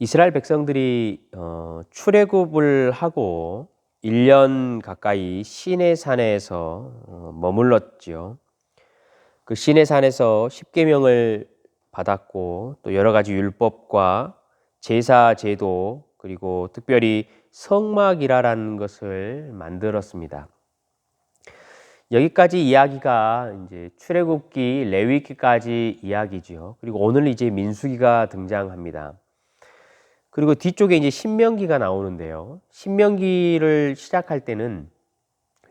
이스라엘 백성들이 출애굽을 하고 1년 가까이 시내산에서 머물렀지요. 그 시내산에서 십계명을 받았고 또 여러 가지 율법과 제사 제도 그리고 특별히 성막이라는 것을 만들었습니다. 여기까지 이야기가 이제 출애굽기, 레위기까지 이야기지요. 그리고 오늘 이제 민수기가 등장합니다. 그리고 뒤쪽에 이제 신명기가 나오는데요. 신명기를 시작할 때는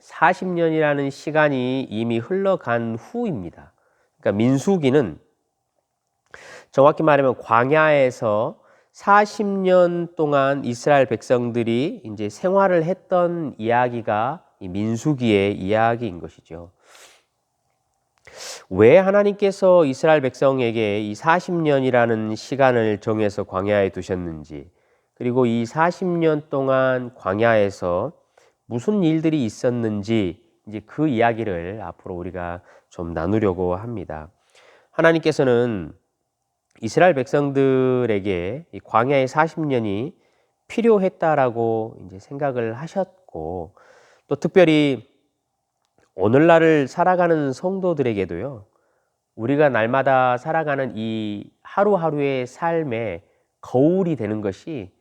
40년이라는 시간이 이미 흘러간 후입니다. 그러니까 민수기는 정확히 말하면 광야에서 40년 동안 이스라엘 백성들이 이제 생활을 했던 이야기가 이 민수기의 이야기인 것이죠. 왜 하나님께서 이스라엘 백성에게 이 40년이라는 시간을 정해서 광야에 두셨는지, 그리고 이 40년 동안 광야에서 무슨 일들이 있었는지 이제 그 이야기를 앞으로 우리가 좀 나누려고 합니다. 하나님께서는 이스라엘 백성들에게 이 광야의 40년이 필요했다라고 이제 생각을 하셨고, 또 특별히 오늘날을 살아가는 성도들에게도요, 우리가 날마다 살아가는 이 하루하루의 삶에 거울이 되는 것이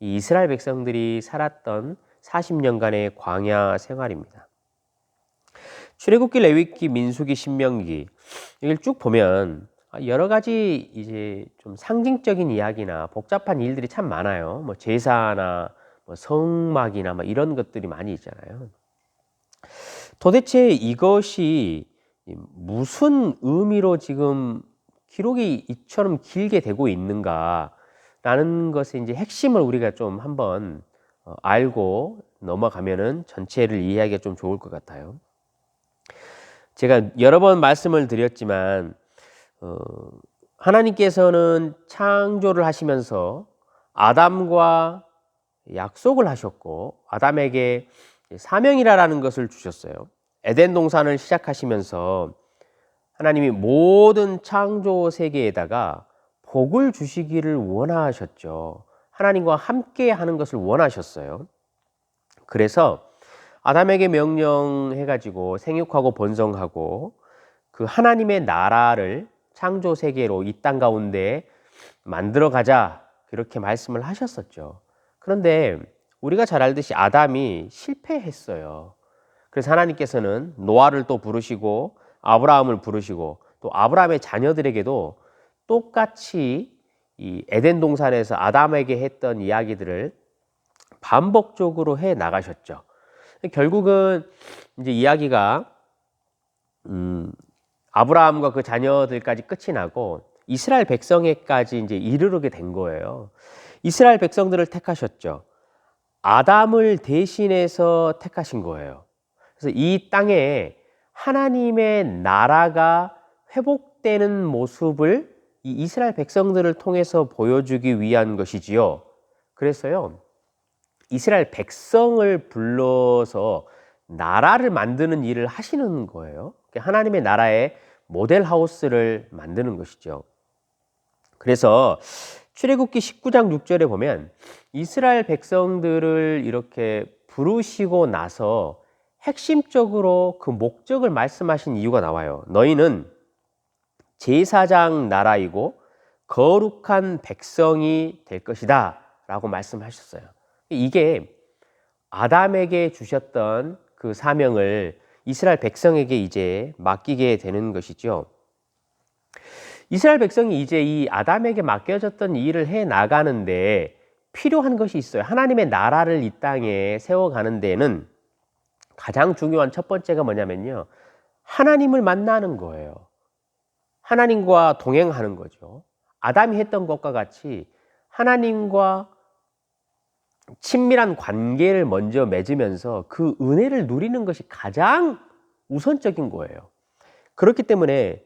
이 이스라엘 백성들이 살았던 40년간의 광야 생활입니다. 출애굽기, 레위기, 민수기, 신명기 이걸 쭉 보면 여러 가지 이제 좀 상징적인 이야기나 복잡한 일들이 참 많아요. 뭐 제사나 뭐 성막이나 뭐 이런 것들이 많이 있잖아요. 도대체 이것이 무슨 의미로 지금 기록이 이처럼 길게 되고 있는가라는 것의 이제 핵심을 우리가 좀 한번 알고 넘어가면은 전체를 이해하기가 좀 좋을 것 같아요. 제가 여러 번 말씀을 드렸지만 하나님께서는 창조를 하시면서 아담과 약속을 하셨고 아담에게 사명이라는 것을 주셨어요. 에덴 동산을 시작하시면서 하나님이 모든 창조 세계에다가 복을 주시기를 원하셨죠. 하나님과 함께 하는 것을 원하셨어요. 그래서 아담에게 명령해가지고 생육하고 번성하고 그 하나님의 나라를 창조 세계로 이 땅 가운데 만들어 가자 그렇게 말씀을 하셨었죠. 그런데 우리가 잘 알듯이 아담이 실패했어요. 그래서 하나님께서는 노아를 또 부르시고 아브라함을 부르시고 또 아브라함의 자녀들에게도 똑같이 이 에덴 동산에서 아담에게 했던 이야기들을 반복적으로 해 나가셨죠. 결국은 이제 이야기가 아브라함과 그 자녀들까지 끝이 나고 이스라엘 백성에까지 이제 이르게 된 거예요. 이스라엘 백성들을 택하셨죠. 아담을 대신해서 택하신 거예요. 그래서 이 땅에 하나님의 나라가 회복되는 모습을 이 이스라엘 백성들을 통해서 보여주기 위한 것이지요. 그래서요, 이스라엘 백성을 불러서 나라를 만드는 일을 하시는 거예요. 하나님의 나라의 모델 하우스를 만드는 것이죠. 그래서 출애굽기 19장 6절에 보면 이스라엘 백성들을 이렇게 부르시고 나서 핵심적으로 그 목적을 말씀하신 이유가 나와요. 너희는 제사장 나라이고 거룩한 백성이 될 것이다 라고 말씀하셨어요. 이게 아담에게 주셨던 그 사명을 이스라엘 백성에게 이제 맡기게 되는 것이죠. 이스라엘 백성이 이제 이 아담에게 맡겨졌던 일을 해 나가는데 필요한 것이 있어요. 하나님의 나라를 이 땅에 세워가는 데는 가장 중요한 첫 번째가 뭐냐면요, 하나님을 만나는 거예요. 하나님과 동행하는 거죠. 아담이 했던 것과 같이 하나님과 친밀한 관계를 먼저 맺으면서 그 은혜를 누리는 것이 가장 우선적인 거예요. 그렇기 때문에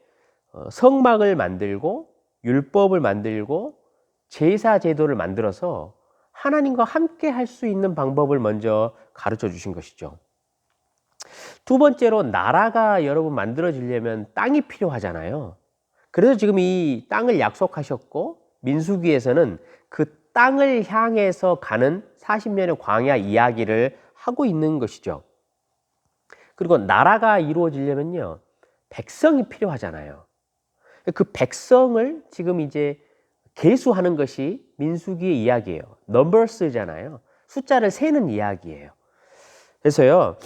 성막을 만들고 율법을 만들고 제사 제도를 만들어서 하나님과 함께 할 수 있는 방법을 먼저 가르쳐 주신 것이죠. 두 번째로 나라가 여러분 만들어지려면 땅이 필요하잖아요. 그래서 지금 이 땅을 약속하셨고 민수기에서는 그 땅을 향해서 가는 40년의 광야 이야기를 하고 있는 것이죠. 그리고 나라가 이루어지려면요, 백성이 필요하잖아요. 그 백성을 지금 이제 계수하는 것이 민수기의 이야기예요. 넘버스잖아요. 숫자를 세는 이야기예요. 그래서요,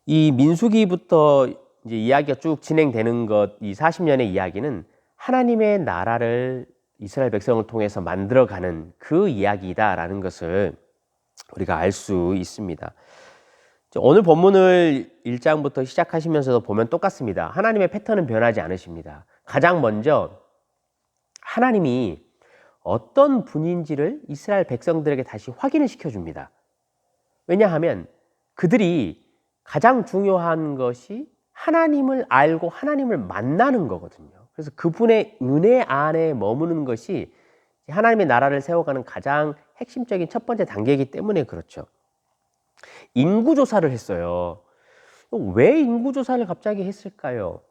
이 민수기부터 이제 이야기가 쭉 진행되는 것, 이 40년의 이야기는 하나님의 나라를 이스라엘 백성을 통해서 만들어가는 그 이야기다라는 것을 우리가 알 수 있습니다. 오늘 본문을 1장부터 시작하시면서도 보면 똑같습니다. 하나님의 패턴은 변하지 않으십니다. 가장 먼저 하나님이 어떤 분인지를 이스라엘 백성들에게 다시 확인을 시켜줍니다. 왜냐하면 그들이 가장 중요한 것이 하나님을 알고 하나님을 만나는 거거든요. 그래서 그분의 은혜 안에 머무는 것이 하나님의 나라를 세워가는 가장 핵심적인 첫 번째 단계이기 때문에 그렇죠. 인구조사를 했어요. 왜 인구조사를 갑자기 했을까요?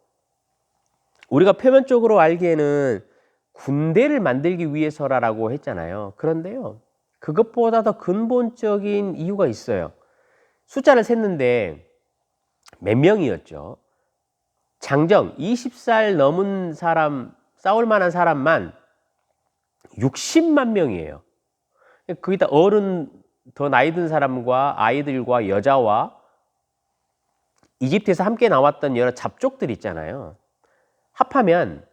우리가 표면적으로 알기에는 군대를 만들기 위해서라고 했잖아요. 그런데요, 그것보다 더 근본적인 이유가 있어요. 숫자를 셌는데 몇 명이었죠? 장정 20살 넘은 사람, 싸울 만한 사람만 60만 명이에요. 거기다 어른, 더 나이 든 사람과 아이들과 여자와 이집트에서 함께 나왔던 여러 잡족들 있잖아요. 합하면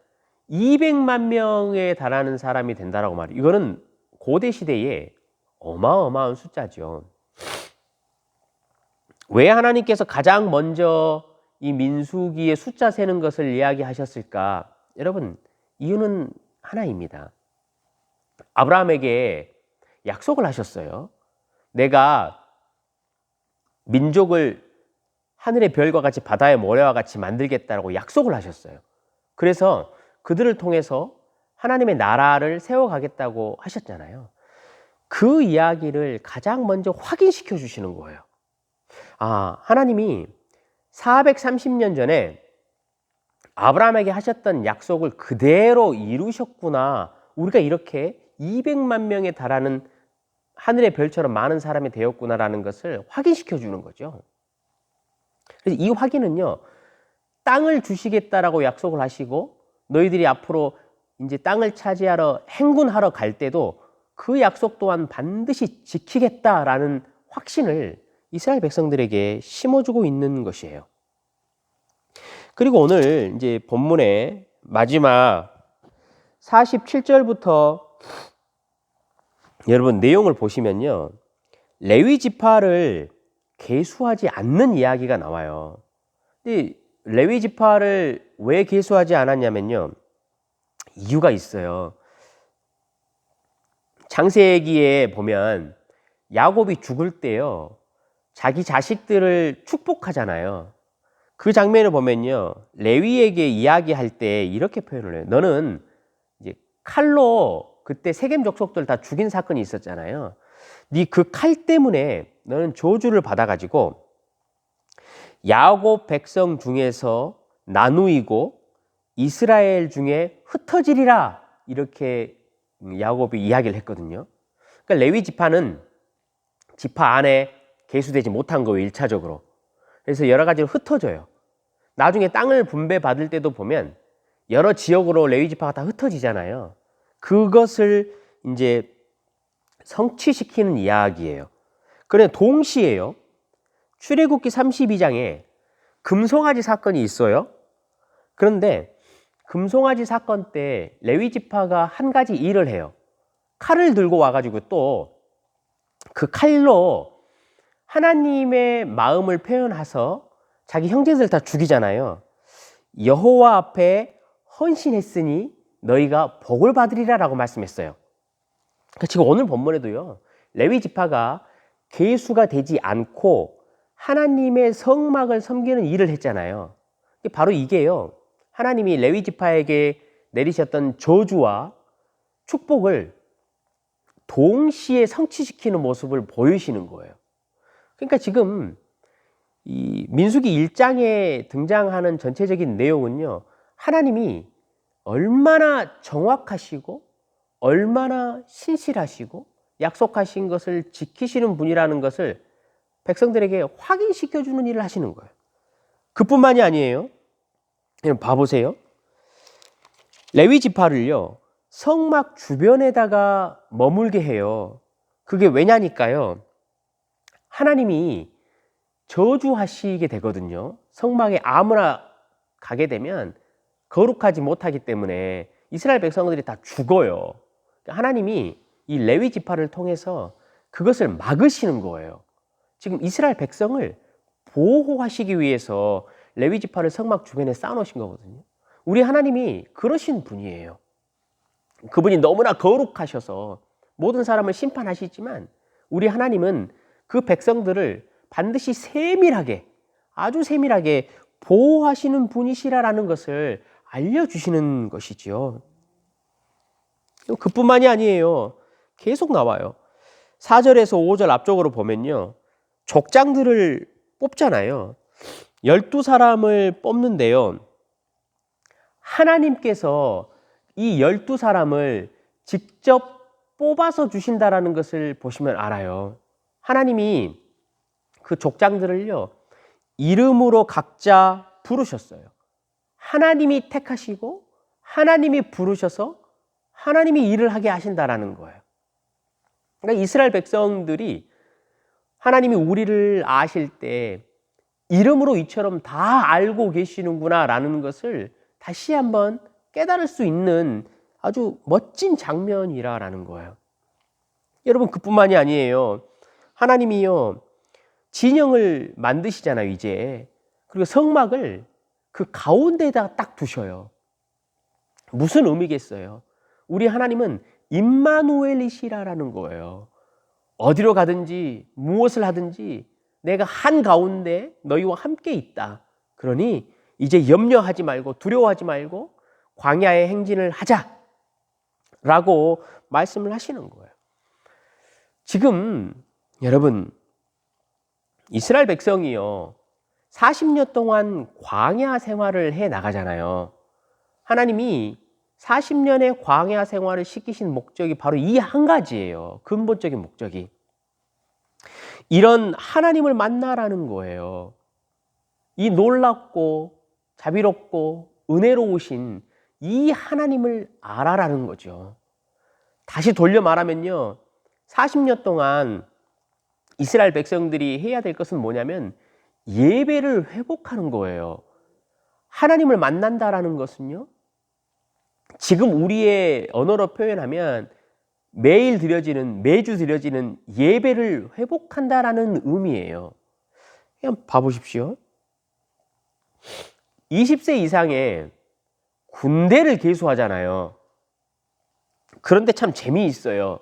200만 명에 달하는 사람이 된다라고 말해요. 이거는 고대 시대에 어마어마한 숫자죠. 왜 하나님께서 가장 먼저 이 민수기의 숫자 세는 것을 이야기하셨을까? 여러분, 이유는 하나입니다. 아브라함에게 약속을 하셨어요. 내가 민족을 하늘의 별과 같이 바다의 모래와 같이 만들겠다라고 약속을 하셨어요. 그래서 그들을 통해서 하나님의 나라를 세워가겠다고 하셨잖아요. 그 이야기를 가장 먼저 확인시켜 주시는 거예요. 아, 하나님이 430년 전에 아브라함에게 하셨던 약속을 그대로 이루셨구나. 우리가 이렇게 200만 명에 달하는 하늘의 별처럼 많은 사람이 되었구나라는 것을 확인시켜 주는 거죠. 그래서 이 확인은요, 땅을 주시겠다라고 약속을 하시고 너희들이 앞으로 이제 땅을 차지하러 행군하러 갈 때도 그 약속 또한 반드시 지키겠다라는 확신을 이스라엘 백성들에게 심어주고 있는 것이에요. 그리고 오늘 이제 본문의 마지막 47절부터 여러분 내용을 보시면요, 레위 지파를 계수하지 않는 이야기가 나와요. 근데 레위 지파를 왜 계수하지 않았냐면요, 이유가 있어요. 창세기에 보면 야곱이 죽을 때요, 자기 자식들을 축복하잖아요. 그 장면을 보면요, 레위에게 이야기할 때 이렇게 표현을 해요. 너는 이제 칼로 그때 세겜 족속들 다 죽인 사건이 있었잖아요. 네 그 칼 때문에 너는 저주를 받아가지고 야곱 백성 중에서 나누이고 이스라엘 중에 흩어지리라, 이렇게 야곱이 이야기를 했거든요. 그러니까 레위 지파는 지파 안에 계수되지 못한 거예요, 1차적으로. 그래서 여러 가지로 흩어져요. 나중에 땅을 분배받을 때도 보면 여러 지역으로 레위 지파가 다 흩어지잖아요. 그것을 이제 성취시키는 이야기예요. 그런데 동시에요, 출애굽기 32장에 금송아지 사건이 있어요. 그런데 금송아지 사건 때 레위 지파가 한 가지 일을 해요. 칼을 들고 와가지고 또 그 칼로 하나님의 마음을 표현해서 자기 형제들 다 죽이잖아요. 여호와 앞에 헌신했으니 너희가 복을 받으리라 라고 말씀했어요. 그러니까 지금 오늘 본문에도요, 레위 지파가 계수가 되지 않고 하나님의 성막을 섬기는 일을 했잖아요. 바로 이게요, 하나님이 레위 지파에게 내리셨던 저주와 축복을 동시에 성취시키는 모습을 보이시는 거예요. 그러니까 지금 이 민수기 1장에 등장하는 전체적인 내용은요, 하나님이 얼마나 정확하시고 얼마나 신실하시고 약속하신 것을 지키시는 분이라는 것을 백성들에게 확인시켜주는 일을 하시는 거예요. 그뿐만이 아니에요. 여러분 봐보세요. 레위 지파를요, 성막 주변에다가 머물게 해요. 그게 왜냐니까요. 하나님이 저주하시게 되거든요. 성막에 아무나 가게 되면 거룩하지 못하기 때문에 이스라엘 백성들이 다 죽어요. 하나님이 이 레위 지파를 통해서 그것을 막으시는 거예요. 지금 이스라엘 백성을 보호하시기 위해서 레위 지파를 성막 주변에 쌓아놓으신 거거든요. 우리 하나님이 그러신 분이에요. 그분이 너무나 거룩하셔서 모든 사람을 심판하시지만 우리 하나님은 그 백성들을 반드시 세밀하게, 아주 세밀하게 보호하시는 분이시라는 것을 알려주시는 것이지요. 그뿐만이 아니에요. 계속 나와요. 4절에서 5절 앞쪽으로 보면요, 족장들을 뽑잖아요. 12사람을 뽑는데요, 하나님께서 이 12사람을 직접 뽑아서 주신다라는 것을 보시면 알아요. 하나님이 그 족장들을요, 이름으로 각자 부르셨어요. 하나님이 택하시고 하나님이 부르셔서 하나님이 일을 하게 하신다라는 거예요. 그러니까 이스라엘 백성들이 하나님이 우리를 아실 때 이름으로 이처럼 다 알고 계시는구나라는 것을 다시 한번 깨달을 수 있는 아주 멋진 장면이라는 거예요. 여러분 그뿐만이 아니에요. 하나님이요, 진영을 만드시잖아요, 이제. 그리고 성막을 그 가운데에다 딱 두셔요. 무슨 의미겠어요? 우리 하나님은 임마누엘이시라는 거예요. 어디로 가든지 무엇을 하든지 내가 한가운데 너희와 함께 있다. 그러니 이제 염려하지 말고 두려워하지 말고 광야의 행진을 하자라고 말씀을 하시는 거예요. 지금 여러분, 이스라엘 백성이요, 40년 동안 광야 생활을 해 나가잖아요. 하나님이 40년의 광야 생활을 시키신 목적이 바로 이 한 가지예요. 근본적인 목적이. 이런 하나님을 만나라는 거예요. 이 놀랍고 자비롭고 은혜로우신 이 하나님을 알아라는 거죠. 다시 돌려 말하면요, 40년 동안 이스라엘 백성들이 해야 될 것은 뭐냐면 예배를 회복하는 거예요. 하나님을 만난다라는 것은요, 지금 우리의 언어로 표현하면 매일 드려지는, 매주 드려지는 예배를 회복한다라는 의미예요. 그냥 봐보십시오. 20세 이상의 군대를 계수하잖아요. 그런데 참 재미있어요.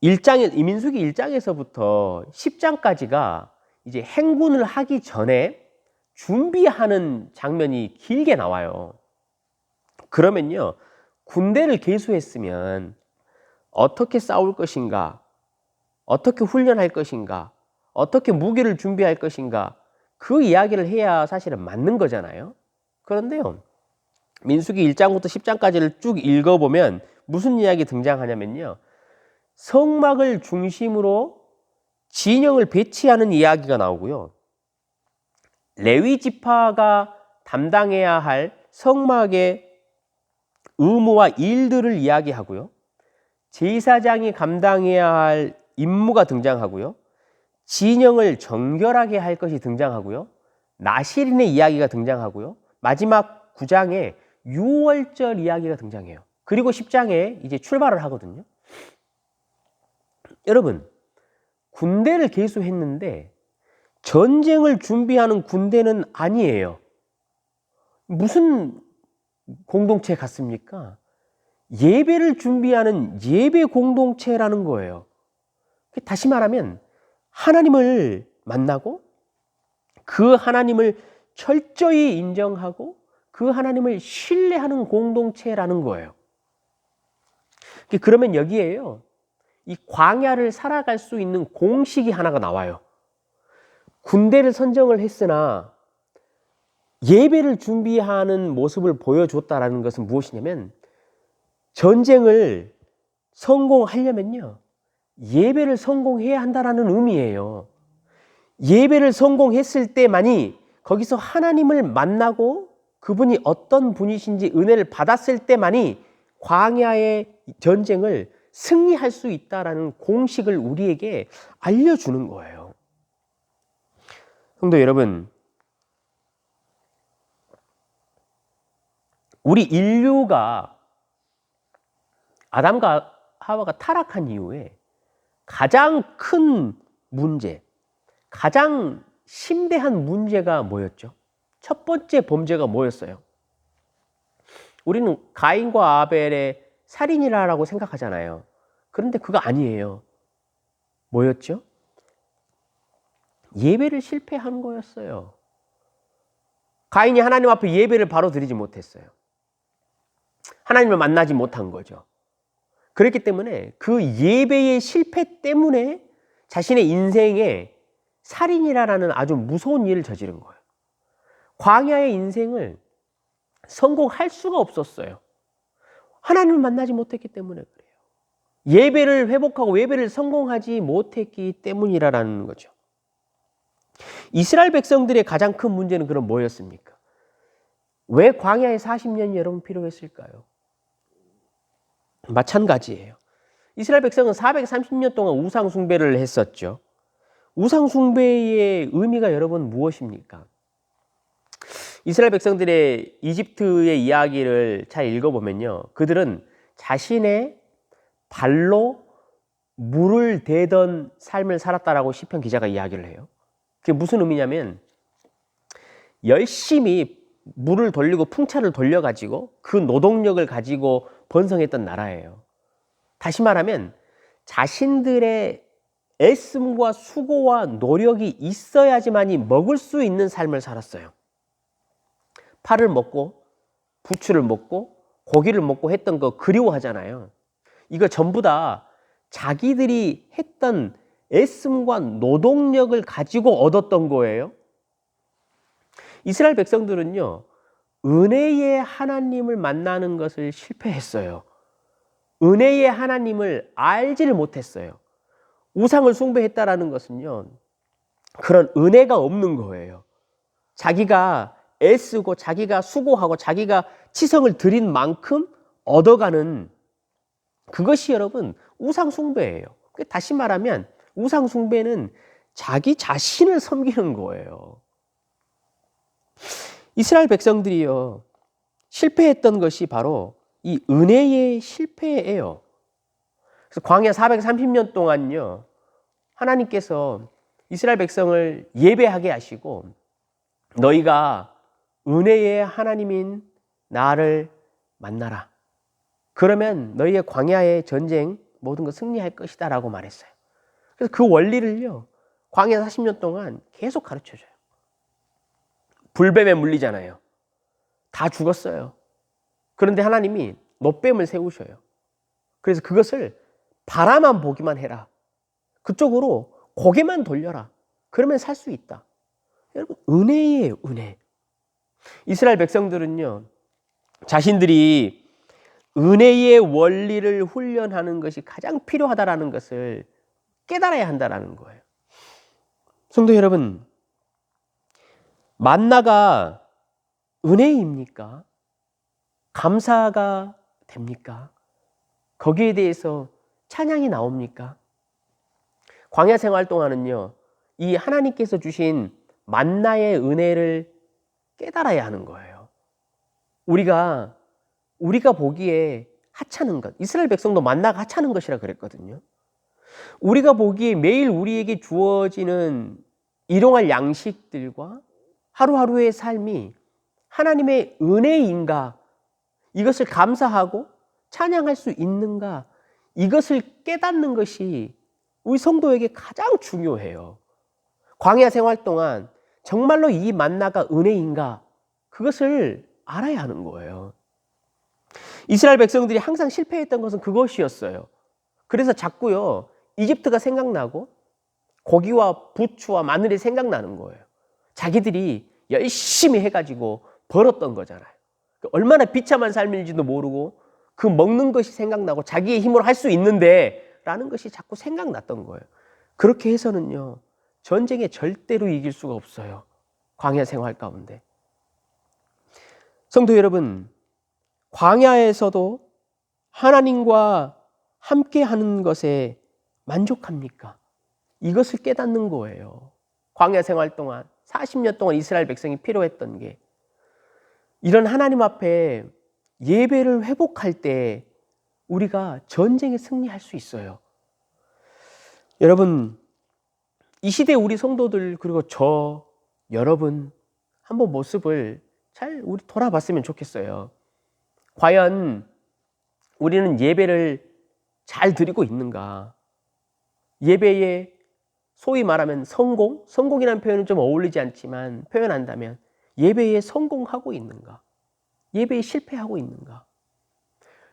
민수기 1장에서부터 10장까지가 이제 행군을 하기 전에 준비하는 장면이 길게 나와요. 그러면요, 군대를 계수했으면 어떻게 싸울 것인가, 어떻게 훈련할 것인가, 어떻게 무기를 준비할 것인가, 그 이야기를 해야 사실은 맞는 거잖아요. 그런데요, 민수기 1장부터 10장까지를 쭉 읽어보면 무슨 이야기 등장하냐면요, 성막을 중심으로 진영을 배치하는 이야기가 나오고요, 레위 지파가 담당해야 할 성막의 의무와 일들을 이야기하고요, 제사장이 감당해야 할 임무가 등장하고요, 진영을 정결하게 할 것이 등장하고요, 나실인의 이야기가 등장하고요, 마지막 9장에 유월절 이야기가 등장해요. 그리고 10장에 이제 출발을 하거든요. 여러분, 군대를 계수했는데 전쟁을 준비하는 군대는 아니에요. 무슨 공동체 같습니까? 예배를 준비하는 예배 공동체라는 거예요. 다시 말하면 하나님을 만나고 그 하나님을 철저히 인정하고 그 하나님을 신뢰하는 공동체라는 거예요. 그러면 여기에요, 이 광야를 살아갈 수 있는 공식이 하나가 나와요. 군대를 선정을 했으나 예배를 준비하는 모습을 보여줬다라는 것은 무엇이냐면 전쟁을 성공하려면요, 예배를 성공해야 한다라는 의미예요. 예배를 성공했을 때만이, 거기서 하나님을 만나고 그분이 어떤 분이신지 은혜를 받았을 때만이 광야의 전쟁을 승리할 수 있다라는 공식을 우리에게 알려주는 거예요. 성도 여러분, 우리 인류가 아담과 하와가 타락한 이후에 가장 큰 문제, 가장 심대한 문제가 뭐였죠? 첫 번째 범죄가 뭐였어요? 우리는 가인과 아벨의 살인이라고 생각하잖아요. 그런데 그거 아니에요. 뭐였죠? 예배를 실패한 거였어요. 가인이 하나님 앞에 예배를 바로 드리지 못했어요. 하나님을 만나지 못한 거죠. 그렇기 때문에 그 예배의 실패 때문에 자신의 인생에 살인이라는 아주 무서운 일을 저지른 거예요. 광야의 인생을 성공할 수가 없었어요. 하나님을 만나지 못했기 때문에 그래요. 예배를 회복하고 예배를 성공하지 못했기 때문이라는 거죠. 이스라엘 백성들의 가장 큰 문제는 그럼 뭐였습니까? 왜 광야에 40년이 여러분 필요했을까요? 마찬가지예요. 이스라엘 백성은 430년 동안 우상 숭배를 했었죠. 우상 숭배의 의미가 여러분 무엇입니까? 이스라엘 백성들의 이집트의 이야기를 잘 읽어보면요, 그들은 자신의 발로 물을 대던 삶을 살았다라고 시편 기자가 이야기를 해요. 그게 무슨 의미냐면, 열심히 물을 돌리고 풍차를 돌려가지고 그 노동력을 가지고 번성했던 나라예요. 다시 말하면 자신들의 애씀과 수고와 노력이 있어야지만이 먹을 수 있는 삶을 살았어요. 파를 먹고 부추를 먹고 고기를 먹고 했던 거 그리워하잖아요. 이거 전부 다 자기들이 했던 애씀과 노동력을 가지고 얻었던 거예요. 이스라엘 백성들은요, 은혜의 하나님을 만나는 것을 실패했어요. 은혜의 하나님을 알지를 못했어요. 우상을 숭배했다라는 것은요, 그런 은혜가 없는 거예요. 자기가 애쓰고 자기가 수고하고 자기가 치성을 들인 만큼 얻어가는, 그것이 여러분 우상 숭배예요. 다시 말하면 우상 숭배는 자기 자신을 섬기는 거예요. 이스라엘 백성들이요, 실패했던 것이 바로 이 은혜의 실패예요. 그래서 광야 430년 동안요, 하나님께서 이스라엘 백성을 예배하게 하시고, 너희가 은혜의 하나님인 나를 만나라. 그러면 너희의 광야의 전쟁 모든 거 승리할 것이다 라고 말했어요. 그래서 그 원리를요, 광야 40년 동안 계속 가르쳐줘요. 불뱀에 물리잖아요. 다 죽었어요. 그런데 하나님이 노뱀을 세우셔요. 그래서 그것을 바라만 보기만 해라. 그쪽으로 고개만 돌려라. 그러면 살 수 있다. 여러분, 은혜예요, 은혜. 이스라엘 백성들은요, 자신들이 은혜의 원리를 훈련하는 것이 가장 필요하다라는 것을 깨달아야 한다라는 거예요. 성도 여러분, 만나가 은혜입니까? 감사가 됩니까? 거기에 대해서 찬양이 나옵니까? 광야 생활 동안은요, 이 하나님께서 주신 만나의 은혜를 깨달아야 하는 거예요. 우리가 보기에 하찮은 것, 이스라엘 백성도 만나가 하찮은 것이라 그랬거든요. 우리가 보기에 매일 우리에게 주어지는 일용할 양식들과 하루하루의 삶이 하나님의 은혜인가, 이것을 감사하고 찬양할 수 있는가, 이것을 깨닫는 것이 우리 성도에게 가장 중요해요. 광야 생활 동안 정말로 이 만나가 은혜인가, 그것을 알아야 하는 거예요. 이스라엘 백성들이 항상 실패했던 것은 그것이었어요. 그래서 자꾸요, 이집트가 생각나고 고기와 부추와 마늘이 생각나는 거예요. 자기들이 열심히 해가지고 벌었던 거잖아요. 얼마나 비참한 삶인지도 모르고 그 먹는 것이 생각나고 자기의 힘으로 할 수 있는데 라는 것이 자꾸 생각났던 거예요. 그렇게 해서는요, 전쟁에 절대로 이길 수가 없어요. 광야 생활 가운데. 성도 여러분, 광야에서도 하나님과 함께 하는 것에 만족합니까? 이것을 깨닫는 거예요. 광야 생활 동안 40년 동안 이스라엘 백성이 필요했던 게, 이런 하나님 앞에 예배를 회복할 때 우리가 전쟁에 승리할 수 있어요. 여러분, 이 시대 우리 성도들, 그리고 여러분 한번 모습을 잘 우리 돌아봤으면 좋겠어요. 과연 우리는 예배를 잘 드리고 있는가? 예배에 소위 말하면 성공이라는 표현은 좀 어울리지 않지만 표현한다면 예배에 성공하고 있는가? 예배에 실패하고 있는가?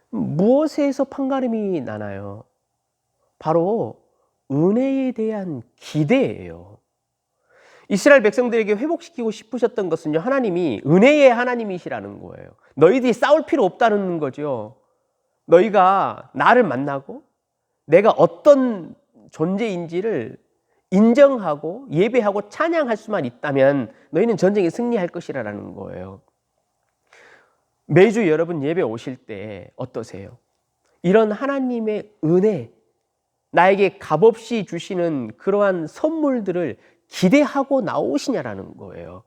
무엇에서 판가름이 나나요? 바로 은혜에 대한 기대예요. 이스라엘 백성들에게 회복시키고 싶으셨던 것은요, 하나님이 은혜의 하나님이시라는 거예요. 너희들이 싸울 필요 없다는 거죠. 너희가 나를 만나고 내가 어떤 존재인지를 인정하고 예배하고 찬양할 수만 있다면 너희는 전쟁에 승리할 것이라는 거예요. 매주 여러분 예배 오실 때 어떠세요? 이런 하나님의 은혜, 나에게 값없이 주시는 그러한 선물들을 기대하고 나오시냐라는 거예요.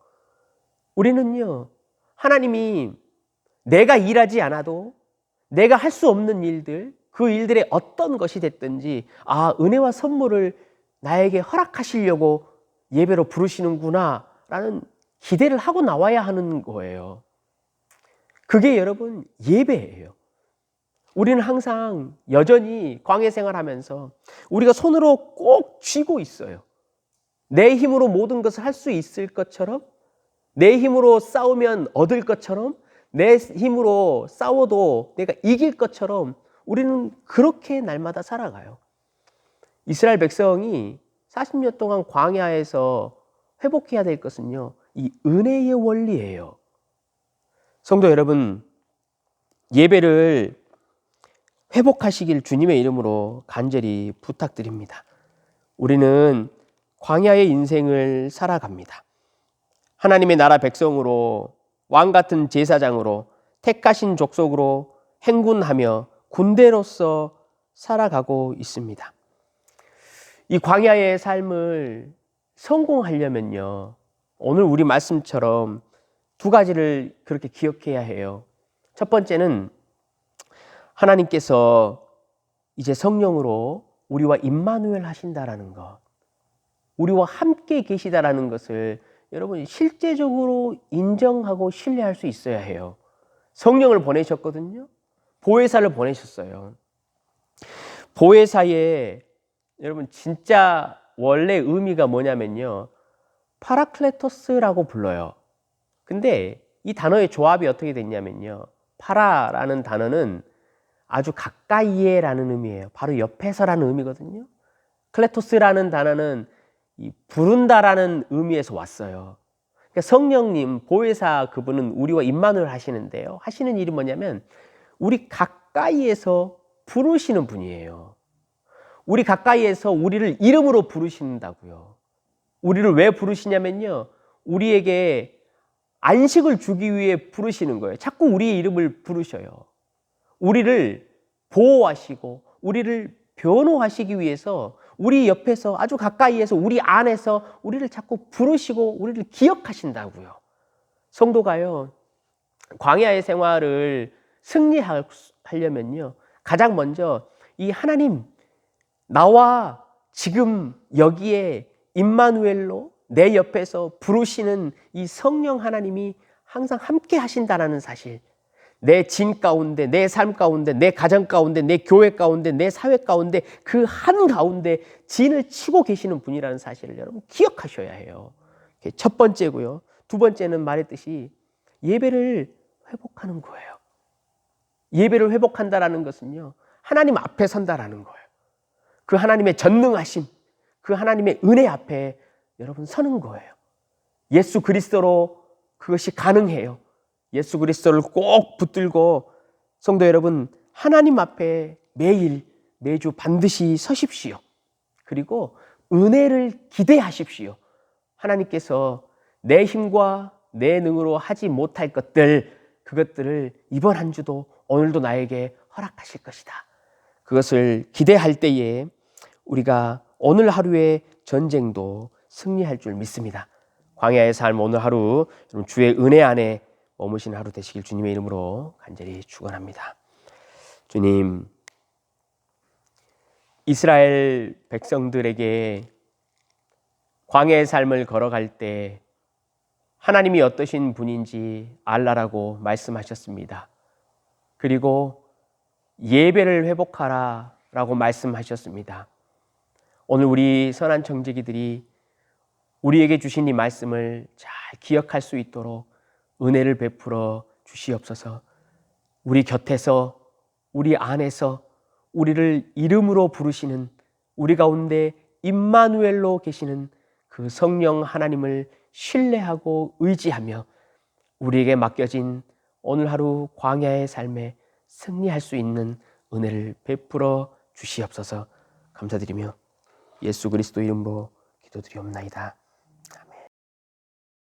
우리는요, 하나님이 내가 일하지 않아도 내가 할 수 없는 일들, 그 일들의 어떤 것이 됐든지, 은혜와 선물을 나에게 허락하시려고 예배로 부르시는구나 라는 기대를 하고 나와야 하는 거예요. 그게 여러분 예배예요. 우리는 항상 여전히 광야 생활하면서 우리가 손으로 꼭 쥐고 있어요. 내 힘으로 모든 것을 할 수 있을 것처럼, 내 힘으로 싸우면 얻을 것처럼, 내 힘으로 싸워도 내가 이길 것처럼 우리는 그렇게 날마다 살아가요. 이스라엘 백성이 40년 동안 광야에서 회복해야 될 것은요, 이 은혜의 원리예요. 성도 여러분, 예배를 회복하시길 주님의 이름으로 간절히 부탁드립니다. 우리는 광야의 인생을 살아갑니다. 하나님의 나라 백성으로, 왕 같은 제사장으로, 택하신 족속으로 행군하며 군대로서 살아가고 있습니다. 이 광야의 삶을 성공하려면요, 오늘 우리 말씀처럼 두 가지를 그렇게 기억해야 해요. 첫 번째는 하나님께서 이제 성령으로 우리와 임마누엘 하신다라는 것, 우리와 함께 계시다라는 것을 여러분 실제적으로 인정하고 신뢰할 수 있어야 해요. 성령을 보내셨거든요. 보혜사를 보내셨어요. 보혜사의 여러분 진짜 원래 의미가 뭐냐면요, 파라클레토스라고 불러요. 근데 이 단어의 조합이 어떻게 됐냐면요, 파라라는 단어는 아주 가까이에라는 의미예요. 바로 옆에서라는 의미거든요. 클레토스라는 단어는 이 부른다라는 의미에서 왔어요. 그러니까 성령님, 보혜사, 그분은 우리와 임마누엘 하시는데요, 하시는 일이 뭐냐면 우리 가까이에서 부르시는 분이에요. 우리 가까이에서 우리를 이름으로 부르신다고요. 우리를 왜 부르시냐면요, 우리에게 안식을 주기 위해 부르시는 거예요. 자꾸 우리의 이름을 부르셔요. 우리를 보호하시고 우리를 변호하시기 위해서 우리 옆에서 아주 가까이에서 우리 안에서 우리를 자꾸 부르시고 우리를 기억하신다고요. 성도가요, 광야의 생활을 승리하려면요, 가장 먼저 이 하나님, 나와 지금 여기에 임마누엘로 내 옆에서 부르시는 이 성령 하나님이 항상 함께 하신다라는 사실, 내 진 가운데, 내 삶 가운데, 내 가정 가운데, 내 교회 가운데, 내 사회 가운데, 그 한가운데 진을 치고 계시는 분이라는 사실을 여러분 기억하셔야 해요. 첫 번째고요. 두 번째는 말했듯이 예배를 회복하는 거예요. 예배를 회복한다라는 것은요, 하나님 앞에 선다라는 거예요. 그 하나님의 전능하심, 그 하나님의 은혜 앞에 여러분 서는 거예요. 예수 그리스도로 그것이 가능해요. 예수 그리스도를 꼭 붙들고 성도 여러분, 하나님 앞에 매주 반드시 서십시오. 그리고 은혜를 기대하십시오. 하나님께서 내 힘과 내 능으로 하지 못할 것들, 그것들을 이번 한 주도 오늘도 나에게 허락하실 것이다. 그것을 기대할 때에 우리가 오늘 하루의 전쟁도 승리할 줄 믿습니다. 광야의 삶 오늘 하루 주의 은혜 안에 머무신 하루 되시길 주님의 이름으로 간절히 축원합니다. 주님, 이스라엘 백성들에게 광야의 삶을 걸어갈 때 하나님이 어떠신 분인지 알라라고 말씀하셨습니다. 그리고 예배를 회복하라 라고 말씀하셨습니다. 오늘 우리 선한 청지기들이 우리에게 주신 이 말씀을 잘 기억할 수 있도록 은혜를 베풀어 주시옵소서. 우리 곁에서, 우리 안에서 우리를 이름으로 부르시는, 우리 가운데 임마누엘로 계시는 그 성령 하나님을 신뢰하고 의지하며 우리에게 맡겨진 오늘 하루 광야의 삶에 승리할 수 있는 은혜를 베풀어 주시옵소서. 감사드리며 예수 그리스도 이름으로 기도드리옵나이다.